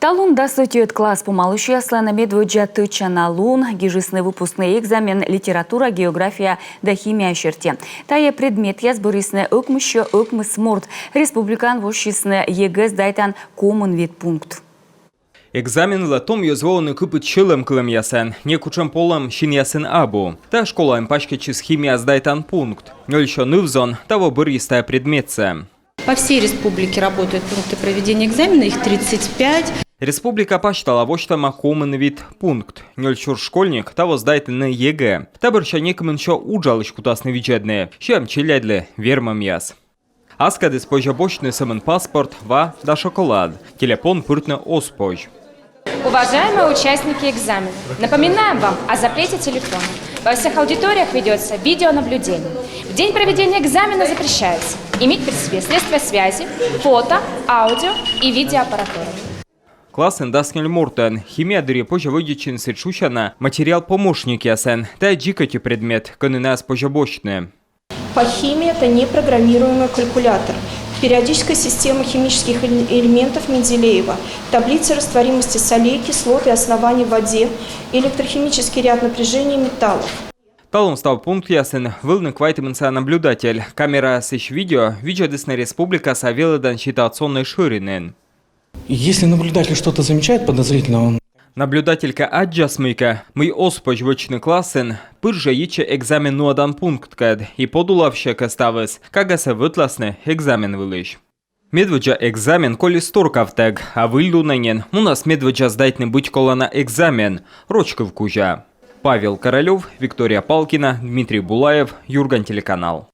Талун да сотиет класс помалышу яслана медводжа тычана лун, гижисный выпускный экзамен литература, география да химия черте. Тая предмет язборисны өкмүшө өкмыс морд. Республикан вошисны ЕГЭ дайтан комын вид пункт. Экзамен латом юзвоны купит чилым кылым ясен, не кучем полом щин ясен абу. Та школа им пачке чиз химия сдайтан пункт. Нольшо нывзон, того бырьистая предметце. По всей республике работают пункты проведения экзамена, их 35. Республика пачтала воштама комын вид пункт. Нольшур школьник того сдает на ЕГЭ. Табырча некомен шо уджалыш кутасны виджедные, чем челядле вермам яс. Аскады спожабочный самын паспорт, ва да шоколад. Телефон пыртны оспож. Уважаемые участники экзамена, напоминаем вам о запрете телефона. Во всех аудиториях ведется видеонаблюдение. В день проведения экзамена запрещается иметь при себе средства связи, фото, аудио и видеоаппаратуру. Классен даснель мортен, химия дыре позже выйдет сечущана, материал помощник ясен, та джикати предмет, конына спожабочные. По химии это непрограммируемый калькулятор. Периодическая система химических элементов Менделеева, таблица растворимости солей, кислот и оснований в воде, электрохимический ряд напряжений металлов. Талом став пункт ясен, вылны квайтеменса наблюдатель. Камера сыщ видео, видеодесная республика совелодан считационной ширинен. Если наблюдатель что-то замечает подозрительно, он... Наблюдателька аджасмыка, мой оспож вычный классен, пырже яче экзамен нуадан пункт кад, и подулавще каставес, кагаса вытласне экзамен вылыш. Медведжа экзамен коли сторкавтег, а выльду нанен, у нас медведжа сдать не быть колона экзамен, рочка в кужа. Павел Королев, Виктория Палкина, Дмитрий Булаев, Юрган телеканал.